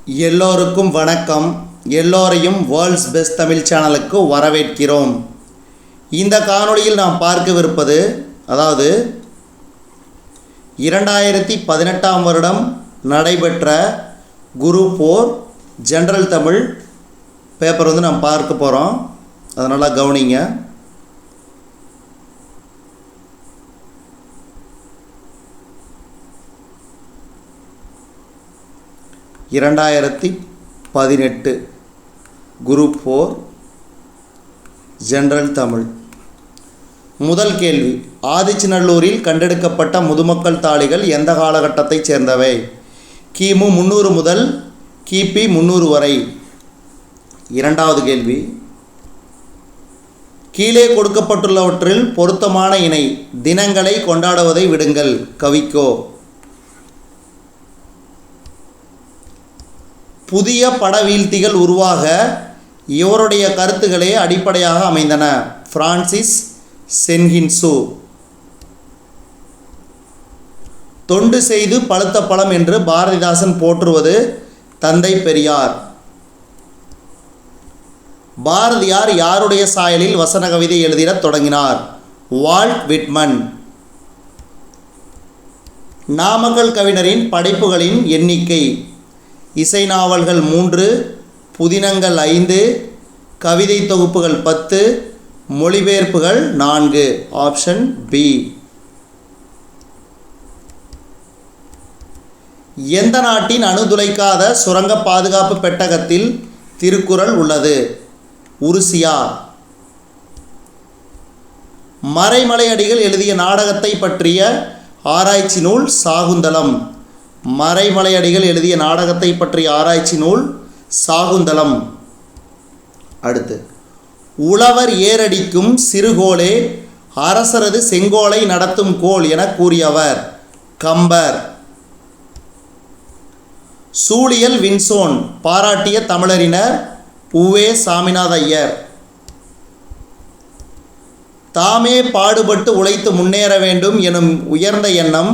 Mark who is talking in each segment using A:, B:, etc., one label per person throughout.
A: எல்லோருக்கும் வணக்கம். எல்லோரையும் வேர்ல்ட்ஸ் பெஸ்ட் தமிழ் சேனலுக்கு வரவேற்கிறோம். இந்த காணொளியில் நாம் பார்க்கவிருப்பது, அதாவது 2018ஆம் வருடம் நடைபெற்ற குரூப் 4 ஜெனரல் தமிழ் பேப்பர் நாம் பார்க்க போகிறோம். அதனால் கவனிங்க. (2018) குரூப் 4 ஜெனரல் தமிழ். முதல் கேள்வி, ஆதிச்சநல்லூரில் கண்டெடுக்கப்பட்ட முதுமக்கள் தாழிகள் எந்த காலகட்டத்தைச் சேர்ந்தவை? கிமு 300 முதல் கிபி 300 வரை. இரண்டாவது கேள்வி, கீழே கொடுக்கப்பட்டுள்ளவற்றில் பொருத்தமான இணை தினங்களை கொண்டாடுவதை விடுங்கள். கவிக்கோ. புதிய படவீழ்த்திகள் உருவாக இவருடைய கருத்துக்களே அடிப்படையாக அமைந்தன. பிரான்சிஸ் சென்ஹின்சு. தொண்டு செய்து பழுத்த பழம் என்று பாரதிதாசன் போற்றுவது தந்தை பெரியார். பாரதியார் யாருடைய சாயலில் வசன கவிதை எழுதிடத் தொடங்கினார்? Walt Whitman. நாமக்கல் கவிஞரின் படைப்புகளின் எண்ணிக்கை: இசை நாவல்கள் 3, புதினங்கள் 5, கவிதை தொகுப்புகள் 10, மொழிபெயர்ப்புகள் 4. Option B. எந்த நாட்டின் அணுதுளைக்காத சுரங்க பாதுகாப்பு பெட்டகத்தில் திருக்குறள் உள்ளது? உருசியா. மறைமலையடிகள் எழுதிய நாடகத்தை பற்றிய ஆராய்ச்சி நூல் சாகுந்தலம். மறைமலையடிகள் எழுதிய நாடகத்தை பற்றிய ஆராய்ச்சி நூல் சாகுந்தலம். அடுத்து, உழவர் ஏரடிக்கும் சிறுகோளே அரசரது செங்கோலை நடத்தும் கோல் என கூறியவர்? கம்பர். சூழியல் வின்சோன் பாராட்டிய தமிழறிஞர் உவே சாமிநாத ஐயர். தாமே பாடுபட்டு உழைத்து முன்னேற வேண்டும் எனும் உயர்ந்த எண்ணம்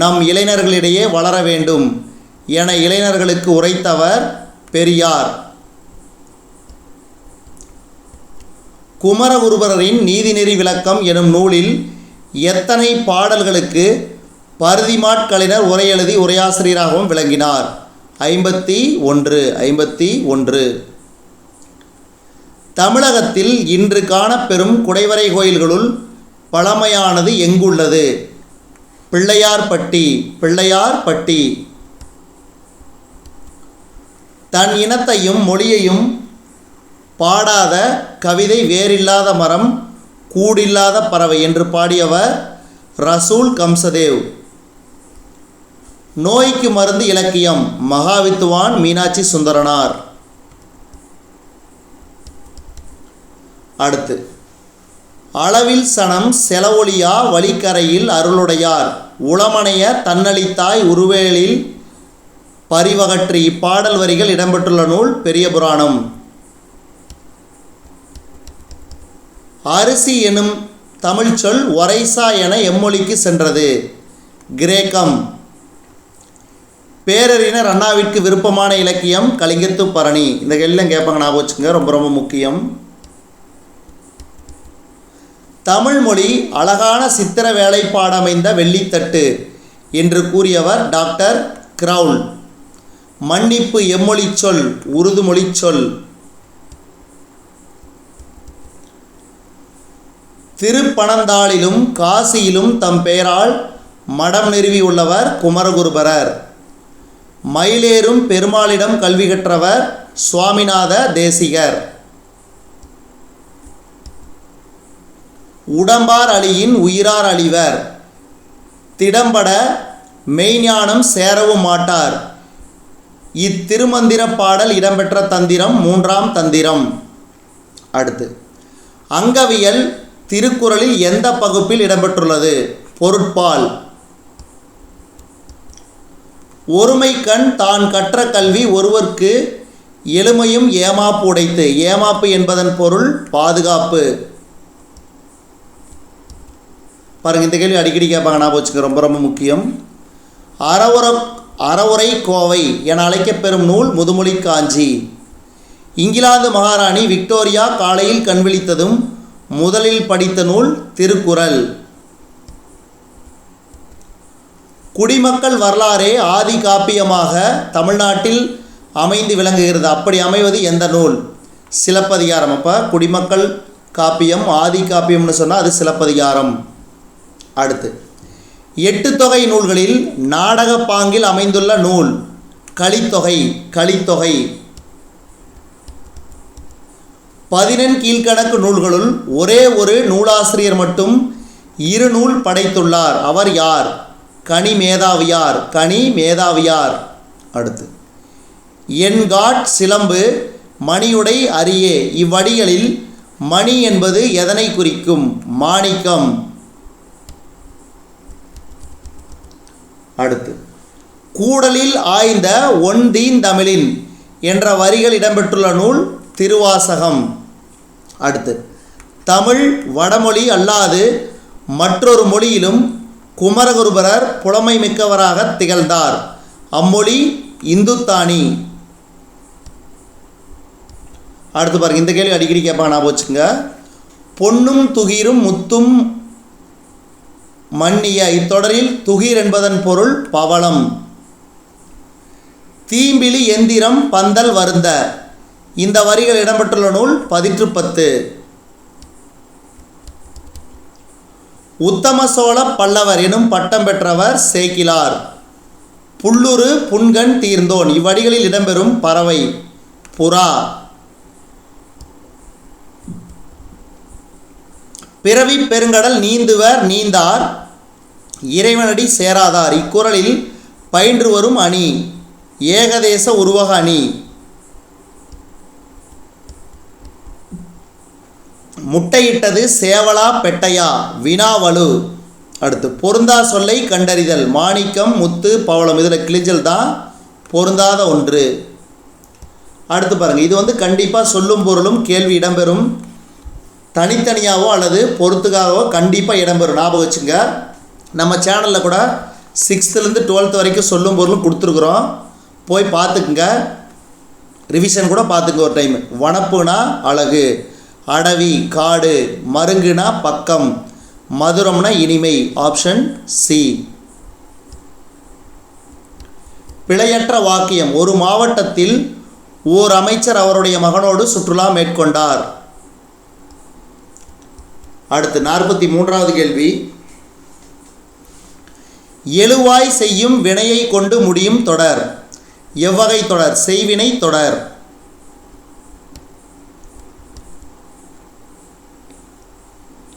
A: நம் இளைஞர்களிடையே வளர வேண்டும் என இளைஞர்களுக்கு உரைத்தவர் பெரியார். குமரகுருபரரின் நீதிநெறி விளக்கம் எனும் நூலில் எத்தனை பாடல்களுக்கு பரிதிமாற்கலைஞர் உரை எழுதி உரையாசிரியராகவும் விளங்கினார்? 51. தமிழகத்தில் இன்று காணப்பெறும் குடைவரை கோயில்களுள் பழமையானது எங்குள்ளது? பிள்ளையார்பட்டி. தன் இனத்தையும் மொழியையும் பாடாத கவிதை வேறில்லாத மரம் கூடில்லாத பறவை என்று பாடியவர் ரசூல் கம்சதேவ். நோய்க்கு மருந்து இலக்கியம் மகாவித்துவான் மீனாட்சி சுந்தரனார். அடுத்து, அளவில் சனம் செலவொழியா வழிக்கரையில் அருளுடையார் உளமனைய தன்னளித்தாய் உருவேலில் பரிவகற்றி. இப்பாடல் வரிகள் இடம்பெற்றுள்ள நூல் பெரிய புராணம். அரிசி எனும் தமிழ் சொல் ஒரைசா என எம்மொழிக்கு சென்றது? கிரேக்கம். பேரறிஞர் அண்ணாவிற்கு விருப்பமான இலக்கியம் கலிங்கத்து பரணி. இந்த கேள்வியும் கேட்பாங்க, ஞாபகம் வச்சுங்க, ரொம்ப ரொம்ப முக்கியம். தமிழ் மொழி அழகான சித்திர வேலைப்பாடமைந்த வெள்ளித்தட்டு என்று கூறியவர் டாக்டர் கிரவுல். மன்னிப்பு எம்மொழி சொல்? உருது மொழி சொல். திருப்பனந்தாளிலும் காசியிலும் தம் பெயரால் மடம் நிறுவியுள்ளவர் குமரகுருபரர். மயிலேறும் பெருமாளிடம் கல்வி கற்றவர் சுவாமிநாத தேசிகர். உடம்பார் அழியின் உயிரார் அழிவர். திடம்பட மெய்ஞானம் சேரவும் மாட்டார். இத்திருமந்திர பாடல் இடம்பெற்ற தந்திரம் 3ஆம் தந்திரம். அடுத்து, அங்கவியல் திருக்குறளில் எந்த பகுப்பில் இடம்பெற்றுள்ளது? பொருட்பால். ஒருமை கண் தான் கற்ற கல்வி ஒருவர்க்கு எளிமையும் ஏமாப்பு உடைத்து. ஏமாப்பு என்பதன் பொருள் பாதுகாப்பு. பாருங்கள், இந்த கேள்வி அடிக்கடி கேட்பாங்க, ஞாபகம் வச்சுக்க, ரொம்ப ரொம்ப முக்கியம். அறவுரை கோவை என அழைக்கப்பெறும் நூல் முதுமொழி காஞ்சி. இங்கிலாந்து மகாராணி விக்டோரியா காலையில் கண்விழித்ததும் முதலில் படித்த நூல் திருக்குறள். குடிமக்கள் வரலாறே ஆதி காப்பியமாக தமிழ்நாட்டில் அமைந்து விளங்குகிறது. அப்படி அமைவது எந்த நூல்? சிலப்பதிகாரம். அப்போ குடிமக்கள் காப்பியம் ஆதி காப்பியம்னு சொன்னால் அது சிலப்பதிகாரம். அடுத்து 8 தொகை நூல்களில் நாடக பாங்கில் அமைந்துள்ள நூல் கலித்தொகை. கலித்தொகை 14 கீழ்கணக்கு நூல்களுள் ஒரே ஒரு நூலாசிரியர் மட்டும் 2 நூல் படைத்துள்ளார். அவர் யார்? கனி மேதாவியார். கனி மேதாவியார். அடுத்து எண்காட் சிலம்பு மணியுடை அரியே. இவ்வடிகளில் மணி என்பது எதனை குறிக்கும்? மாணிக்கம். அடுத்து கூடலில் ஆய்ந்த ஒன்தீந்தமிழின் என்ற வரிகள் இடம்பெற்றுள்ள நூல் திருவாசகம். அடுத்து தமிழ் வடமொழி அல்லாது மற்றொரு மொழியிலும் குமரகுருபரர் புலமை மிக்கவராக திகழ்ந்தார். அம்மொழி இந்துத்தானி. அடுத்து பாருங்க, இந்த கேள்வி அடிக்கடி கேட்பாங்க, ஞாபகம் வச்சுங்க. பொன்னும் துகிரும் முத்தும் மன்னிய. இத்தொடரில் துகிர் என்பதன் பொருள் பவளம். தீம்பிலி எந்திரம் பந்தல் வருந்த. இந்த வரிகள் இடம்பெற்றுள்ள நூல் பதிற்றுப்பத்து. உத்தம சோழ பல்லவர் எனும் பட்டம் பெற்றவர் சேக்கிலார். புல்லுரு புன்கண் தீர்ந்தோன். இவ்வடிகளில் இடம்பெறும் பறவை புறா. பிறவி பெருங்கடல் நீந்துவர் நீந்தார் இறைவனடி சேராதார். இக்குறளில் பயின்று வரும் அணி ஏகதேச உருவக அணி. முட்டையிட்டது சேவலா பெட்டையா? வினாவலு. அடுத்து பொருந்தா சொல்லை கண்டறிதல். மாணிக்கம் முத்து பவளம். இதில் கிழிஞ்சல் தான் பொருந்தாத ஒன்று. அடுத்து பாருங்கள், இது கண்டிப்பாக சொல்லும் பொருளும் கேள்வி இடம்பெறும். தனித்தனியாகவோ அல்லது பொறுத்துக்காகவோ கண்டிப்பாக இடம்பெறும். ஞாபகம் வச்சுங்க. நம்ம சேனலில் கூட 6th to 12th வரைக்கும் சொல்லும் பொருளும் கொடுத்துருக்குறோம். போய் பார்த்துக்குங்க, ரிவிஷன் கூட பார்த்துங்க ஒரு டைம். வனப்புனா அழகு, அடவி காடு, மருங்குனா பக்கம், மதுரம்னா இனிமை. Option C. பிழையற்ற வாக்கியம். ஒரு மாவட்டத்தில் ஓர் அமைச்சர் அவருடைய மகனோடு சுற்றுலா மேற்கொண்டார். அடுத்து 43வது கேள்வி. எழுவாய் செய்யும் வினையை கொண்டு முடியும் தொடர் எவ்வகை தொடர்? செய்வினை தொடர்.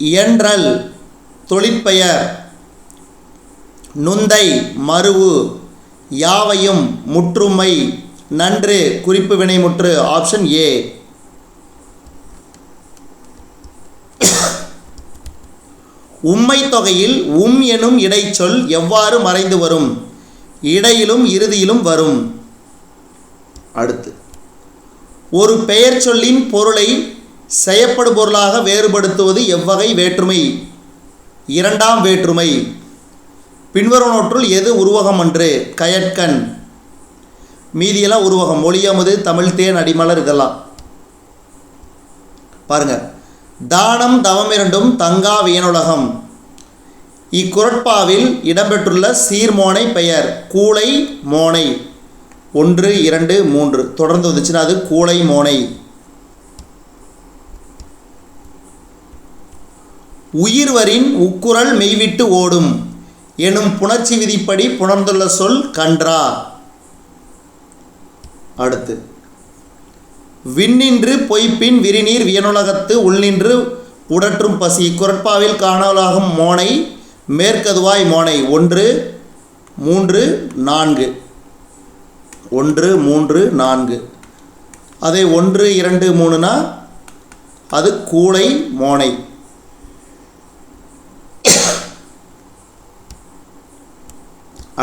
A: இயன்றல் தொழிற்பெயர். நுந்தை மருவு. யாவையும் முற்றுமை. நன்று குறிப்பு வினைமுற்று. Option A. உம்மை தொகையில் எனும் இடைச்சொல் எவ்வாறு மறைந்து வரும்? இடையிலும் இறுதியிலும் வரும். அடுத்து ஒரு பெயர் சொல்லின் பொருளை செயற்படு பொருளாக வேறுபடுத்துவது எவ்வகை வேற்றுமை? 2ஆம் வேற்றுமை. பின்வருவனவற்றுள் எது உருவகம் அன்று? கயற்கண். மீதியெல்லாம் உருவகம். மொழியமுது, தமிழ் தேன், அடிமலர் இதெல்லாம் பாருங்கள். தானம் தவம் இரண்டும் தங்கா வியனுலகம். இக்குறட்பாவில் இடம்பெற்றுள்ள சீர்மோனை பெயர் கூளை மோனை. 1 2 3 தொடர்ந்து வந்துச்சுன்னா அது கூளை மோனை. உயிர்வரின் உக்குரல் மெய்விட்டு ஓடும் எனும் புணர்ச்சி விதிப்படி புணர்ந்துள்ள சொல் கன்றா. அடுத்து விண்ணின்று பொய்ப்பின் விரிநீர் வியனுலகத்து உள்நின்று உடற்றும் பசி. இக்குறட்பாவில் காணலாகும் மோனை மேற்கதுவாய் மோனை. 1 3 4. 1 3 4. அதே 1 2 3னா அது கூளை மோனை.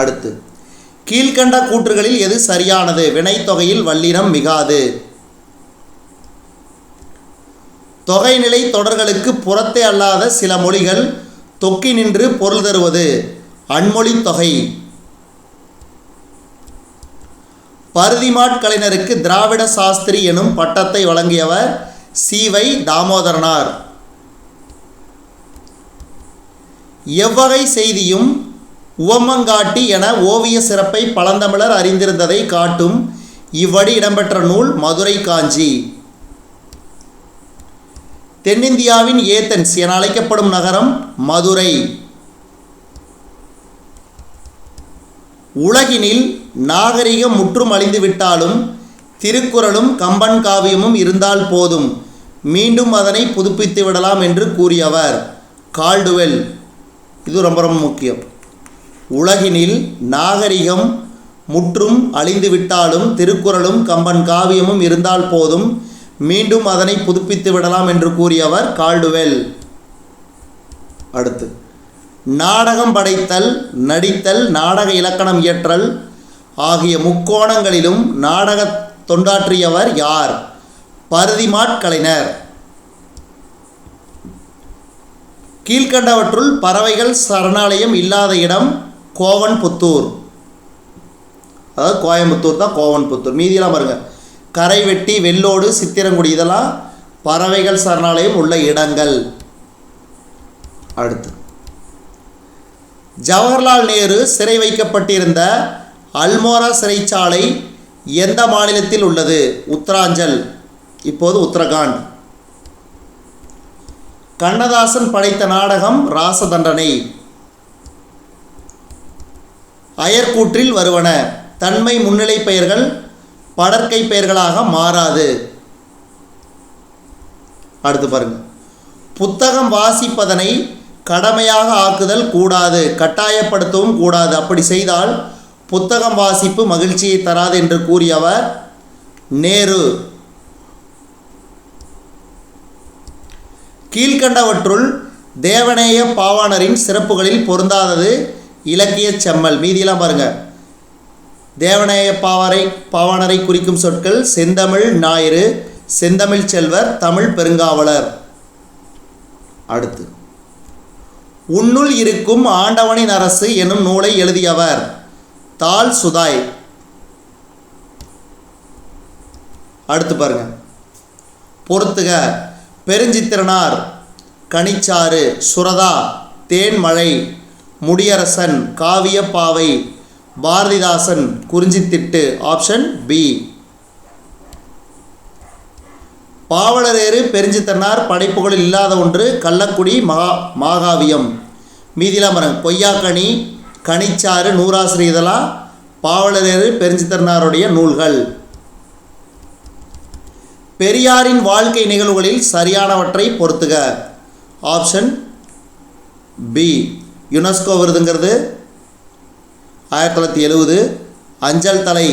A: அடுத்து கீழ்கண்ட கூற்றுகளில் எது சரியானது? வினைத்தொகையில் வல்லினம் மிகாது. தொகைநிலை தொடர்களுக்கு புறத்தே அல்லாத சில மொழிகள் தொக்கி நின்று பொருள் தருவது அன்மொழி தொகை. பருதிமாட் கலைஞருக்கு திராவிட சாஸ்திரி எனும் பட்டத்தை வழங்கியவர் சி.வை. தாமோதரனார். எவ்வகை செய்தியும் உவமங்காட்டி என ஓவிய சிறப்பை பழந்தமிழர் அறிந்திருந்ததை காட்டும் இவ்வடி இடம்பெற்ற நூல் மதுரை காஞ்சி. தென்னிந்தியாவின் ஏதென்ஸ் என அழைக்கப்படும் நகரம் மதுரை. உலகினில் நாகரிகம் முற்றும் அழிந்துவிட்டாலும் திருக்குறளும் கம்பன் காவியமும் இருந்தால் போதும், மீண்டும் அதனை புதுப்பித்து விடலாம் என்று கூறியவர் கால்டுவெல். இது ரொம்ப ரொம்ப முக்கியம். உலகினில் நாகரிகம் முற்றும் அழிந்துவிட்டாலும் திருக்குறளும் கம்பன் காவியமும் இருந்தால் போதும், மீண்டும் அதனை புதுப்பித்து விடலாம் என்று கூறியவர் கால்டுவெல். அடுத்து, நாடகம் படைத்தல், நடித்தல், நாடக இலக்கணம் இயற்றல் ஆகிய முக்கோணங்களிலும் நாடக தொண்டாற்றியவர் யார்? பருதிமாட் கலைஞர். கீழ்கண்டவற்றுள் பறவைகள் சரணாலயம் இல்லாத இடம் கோவன்புத்தூர். அதாவது கோயம்புத்தூர் தான் கோவன்புத்தூர். மீதியெல்லாம் பாருங்கள், கரைவெட்டி, வெள்ளோடு, சித்திரங்குடி இதெல்லாம் பறவைகள் சரணாலயம் உள்ள இடங்கள். அடுத்து, ஜவஹர்லால் நேரு சிறை வைக்கப்பட்டிருந்த அல்மோரா சிறைச்சாலை எந்த மாநிலத்தில் உள்ளது? உத்தராஞ்சல், இப்போது உத்தரகாண்ட். கண்ணதாசன் படைத்த நாடகம் ராசதண்டனை. அயர்கூற்றில் வருவன தன்மை முன்னிலை பெயர்கள் படற்கை பெயர்களாக மாறாது. அடுத்து பாருங்க, புத்தகம் வாசிப்பதனை கடமையாக ஆக்குதல் கூடாது, கட்டாயப்படுத்தவும் கூடாது. அப்படி செய்தால் புத்தகம் வாசிப்பு மகிழ்ச்சியை தராது என்று கூறியவர் நேரு. கீழ்கண்டவற்றுள் தேவநேய பாவாணரின் சிறப்புகளில் பொருந்தாதது இலக்கிய செம்மல். மீதியெல்லாம் பாருங்க, தேவநேய பாவாணரை குறிக்கும் சொற்கள் செந்தமிழ் ஞாயிறு, செந்தமிழ் செல்வர், தமிழ் பெருங்காவலர். அடுத்து, உன்னுள் இருக்கும் ஆண்டவனின் அரசு எனும் நூலை எழுதியவர் தால் சுதாய். அடுத்து பாருங்க, பொறுத்துக. பெருஞ்சித்திரனார், கனிச்சாறு, சுரதா, தேன்மழை, முடியரசன், காவியப்பாவை, பாரதிதாசன், குறிஞ்சித்திட்டு. Option B. பாவலரேறு பெருஞ்சித்திரனார் படைப்புகளில் இல்லாத ஒன்று கள்ளக்குடி மாகாவியம். மீதிலாம் பாருங்க, பொய்யாக்கனி, கனிச்சாறு, நூறாசிரி இதெல்லாம் பாவலரேறு பெருஞ்சித்திரனாருடைய நூல்கள். பெரியாரின் வாழ்க்கை நிகழ்வுகளில் சரியானவற்றை பொறுத்துக. Option B. யுனெஸ்கோ விருதுங்கிறது 1970, அஞ்சல் தலை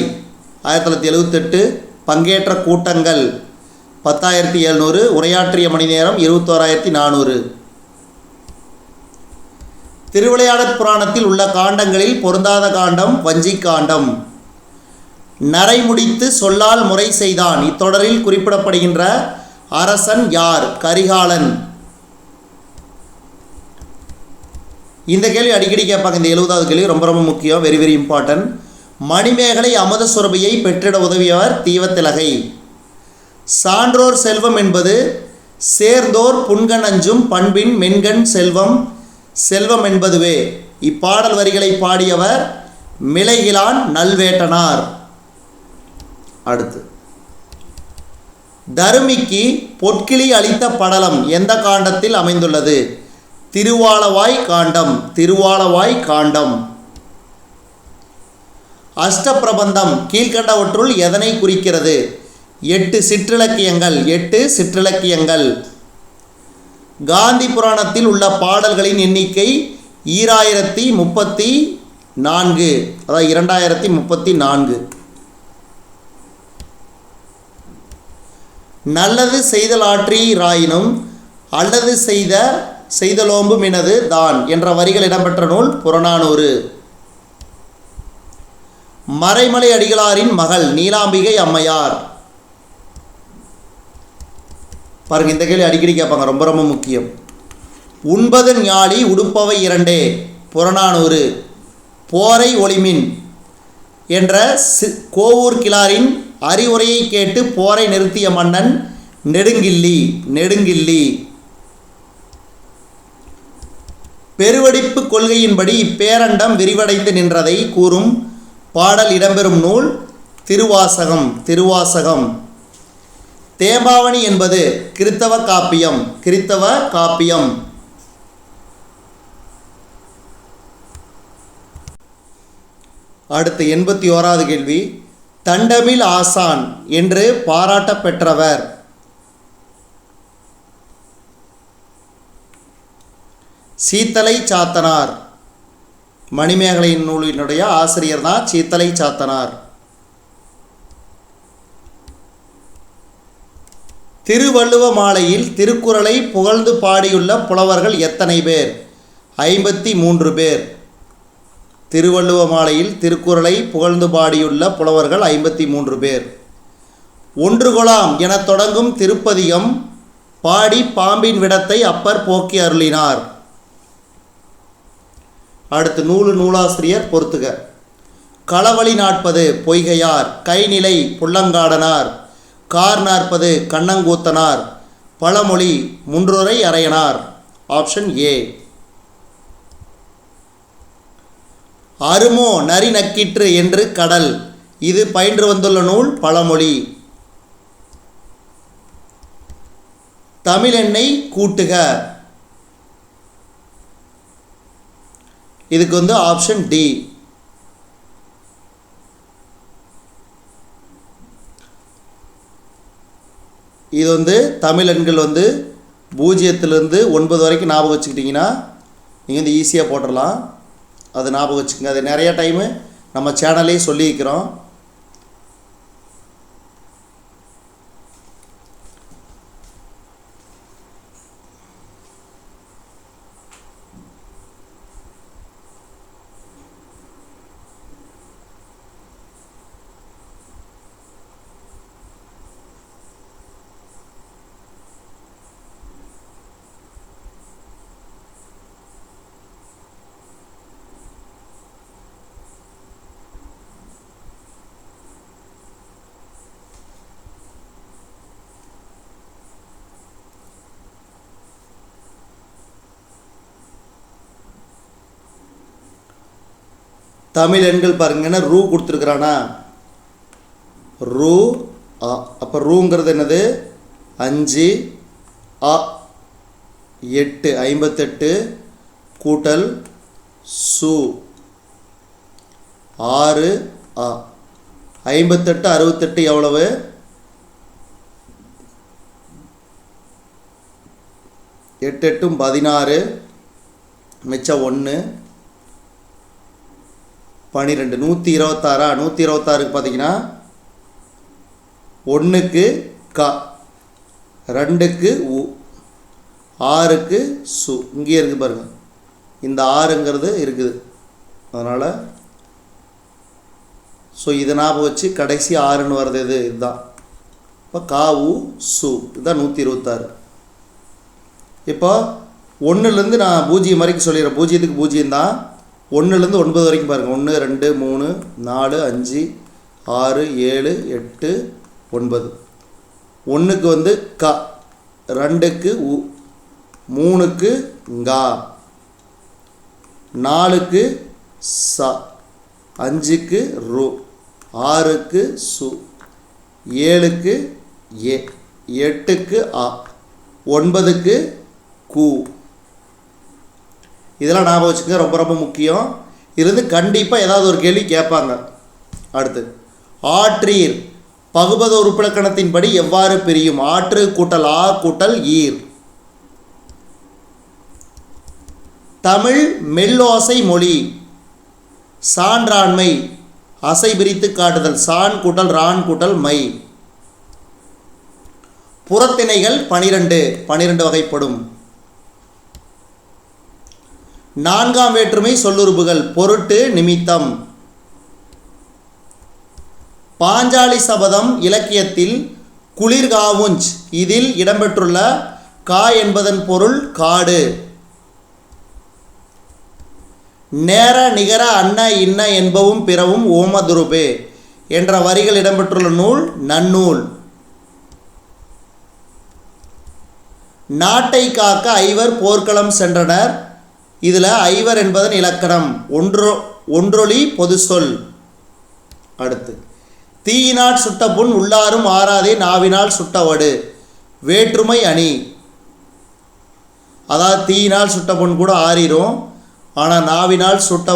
A: 1978, பங்கேற்ற கூட்டங்கள் 10,700, உரையாற்றிய மணி நேரம் 21,400. திருவிளையாடற் புராணத்தில் உள்ள காண்டங்களில் பொருந்தாத காண்டம் வஞ்சி காண்டம். நரை முடித்து சொல்லால் முறை செய்தான் இத்தொடரில் குறிப்பிடப்படுகின்ற அரசன் யார்? கரிகாலன். இந்த கேள்வி அடிக்கடி கேட்பாங்க. இந்த 70வது கேள்வி ரொம்ப ரொம்ப முக்கியம், வெரி வெரி இம்பார்ட்டன்ட். மணிமேகலை அமுத சுரபியை பெற்றிட உதவியவர் தீவத்திலகை. சான்றோர் செல்வம் என்பது சேர்ந்தோர் புன்கண் அஞ்சும் பண்பின் மென்கண் செல்வம் செல்வம் என்பதுவே. இப்பாடல் வரிகளை பாடியவர் மிளைகிலான் நல்வேட்டனார். அடுத்து, தருமிக்கு பொற்கிளி அளித்த படலம் எந்த காண்டத்தில் அமைந்துள்ளது? திருவாளவாய் காண்டம். திருவாளவாய் காண்டம். அஷ்டப்பிரபந்தம் கீழ்கண்டவற்றுள் எதனை குறிக்கிறது? 8 சிற்றிலக்கியங்கள். 8 சிற்றிலக்கியங்கள். காந்தி புராணத்தில் உள்ள பாடல்களின் எண்ணிக்கை 2034, அதாவது 2034. நல்லது செய்தல் ஆற்றீராயினும் அல்லது செய்தலோம்பும் எனது தான் என்ற வரிகள் இடம்பெற்ற நூல் புறநானூறு. மறைமலை அடிகளாரின் மகள் நீலாம்பிகை அம்மையார். பாருங்க, இந்த கேள்வி அடிக்கடி கேட்பாங்க, ரொம்ப ரொம்ப முக்கியம். உண்பது ஞாழி உடுப்பவை இரண்டே புறநானூறு. போரை ஒளிமின் என்ற கோவூர் கிழாரின் அறிவுரையை கேட்டு போரை நிறுத்திய மன்னன் நெடுங்கிள்ளி. பெருவெடிப்பு கொள்கையின்படி இப்பேரண்டம் விரிவடைந்து நின்றதை கூறும் பாடல் இடம்பெறும் நூல் திருவாசகம். தேம்பாவணி என்பது கிறித்தவ காப்பியம். அடுத்து 81வது கேள்வி. தண்டமிழ் ஆசான் என்று பாராட்டப் பெற்றவர்? சீத்தலை சாத்தனார். மணிமேகலை நூலினுடைய ஆசிரியர் தான் சீத்தலை சாத்தனார். திருவள்ளுவ மாலையில் திருக்குறளை புகழ்ந்து பாடியுள்ள புலவர்கள் எத்தனை பேர்? 53 பேர். திருவள்ளுவ மாலையில் திருக்குறளை புகழ்ந்து பாடியுள்ள புலவர்கள் 53 பேர். ஒன்று கொலாம் என தொடங்கும் திருப்பதிகம் பாடி பாம்பின் விடத்தை அப்பர் போக்கி அருளினார். அடுத்து நூலாசிரியர் பொறுத்துக. களவழி நாற்பது பொய்கையார், கைநிலை புள்ளங்காடனார், கார் நாற்பது கண்ணங்கூத்தனார், பழமொழி முன்றுரை அரையனார். Option A. அருமோ நரி நக்கிற்று என்று கடல், இது பயின்று வந்துள்ள நூல் பழமொழி. தமிழெண்ணை கூட்டுக, இதுக்கு ஆப்ஷன் டி. இது தமிழ் எண்கள் 0லிருந்து 9 வரைக்கும் ஞாபகம் வச்சுக்கிட்டிங்கன்னா நீங்கள் ஈஸியாக போட்டுடலாம். அது ஞாபகம் வச்சுக்கோங்க. அது நிறைய டைமு நம்ம சேனல்லே சொல்லியிருக்கிறோம். தமிழ் எண்கள் பாருங்கன்னா ரூ கொடுத்துருக்குறானா, ரூ அப்போ ரூங்கிறது என்னது? 5 8 58 கூட்டல் சு 6 58 68 எவ்வளவு? 8 8 16 மிச்சம் 1 12 126. 126க்கு பார்த்தீங்கன்னா 1க்கு க, 2க்கு உ, 6க்கு சு. இங்கே இருக்குது பாருங்கள், இந்த 6ங்கிறது இருக்குது. அதனால் இதை ஞாபகம் வச்சு கடைசி 6ன்னு வர்றது இதுதான். இப்போ கா உ சு, இதுதான் 126. இப்போ 1லேருந்து நான் 0 வரைக்கும் சொல்லிடுறேன். 0க்கு 0 தான். 1லேருந்து 9 வரைக்கும் பாருங்கள். 1 2 3 4 5 6 7 8 9. 1க்கு க, 2க்கு உ, 3க்கு ngா, 4க்கு ச, 5க்கு ரு, 6க்கு சு, 7க்கு ஏ, 8க்கு ஆ, 9க்கு கு. இதெல்லாம் ஞாபகம் வச்சுக்கோங்க, ரொம்ப ரொம்ப முக்கியம். இருந்து கண்டிப்பாக ஏதாவது ஒரு கேள்வி கேட்பாங்க. அடுத்து ஆற்றீர் பகுபத உறுப்பிலக்கணத்தின்படி எவ்வாறு பிரியும்? ஆற்று கூட்டல் ஆ கூட்டல் ஈர். தமிழ் மெல்லோசை மொழி. சான்றாண்மை அசை பிரித்து காட்டுதல், சான் கூட்டல் ரான் கூட்டல் மை. புறத்திணைகள் 12 வகைப்படும். 4ஆம் வேற்றுமை சொல்லுறுப்புகள் பொருட்டு நிமித்தம். பாஞ்சாலி சபதம் இலக்கியத்தில் குளிர்காவுஞ்ச் இதில் இடம்பெற்றுள்ள கா என்பதன் பொருள் காடு. நேர நிகர அன்ன இன்ன என்பவும் பிறவும் ஓமதுருபே என்ற வரிகள் இடம்பெற்றுள்ள நூல் நன்னூல். நாட்டை காக்க ஐவர் போர்க்களம் சென்றனர். இதில் ஐவர் என்பதன் இலக்கணம் ஒன்றொலி பொது சொல். அடுத்து தீயினால் சுட்ட புண் உள்ளாரும் ஆறாதே நாவினால் சுட்டவடு வேற்றுமை அணி. அதாவது தீயினால் சுட்ட புண் கூட ஆறிடும், ஆனால் நாவினால் சுட்ட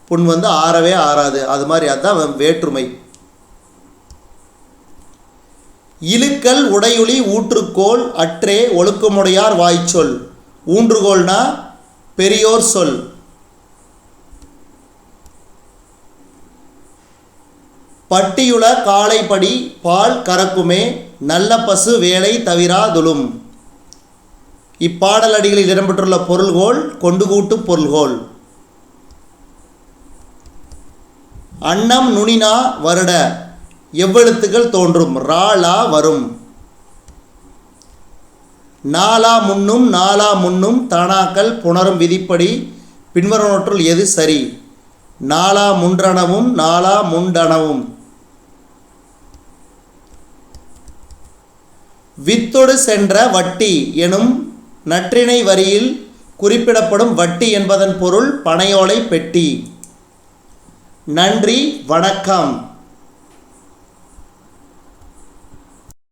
A: புண் ஆறவே ஆறாது. அது மாதிரி அதுதான் வேற்றுமை. இழுக்கல் உடையுளி ஊற்றுக்கோள் அற்றே ஒழுக்கமுடையார் வாய்ச்சொல். ஊன்றுகோள்னா பெரியோர் சொல். பட்டியுள காளைப்படி பால் கறக்குமே நல்ல பசு வேலை தவிராதுலும். இப்பாடல் அடிகளில் இடம்பெற்றுள்ள பொருள்கோள் கொண்டுகூட்டு பொருள்கோள். அன்னம் நுனினா வருட எவ்வெழுத்துக்கள் தோன்றும்? ரா லா வரும். நாலா முன்னும் தானாக்கள் புணரும் விதிப்படி பின்வருவனற்றுள் எது சரி? நாலா முன்றனவும் நாலா முண்டனவும். வித்தொடு சென்ற வட்டி எனும் நற்றிணை வரியில் குறிப்பிடப்படும் வட்டி என்பதன் பொருள் பனையோலை பெட்டி. நன்றி, வணக்கம்.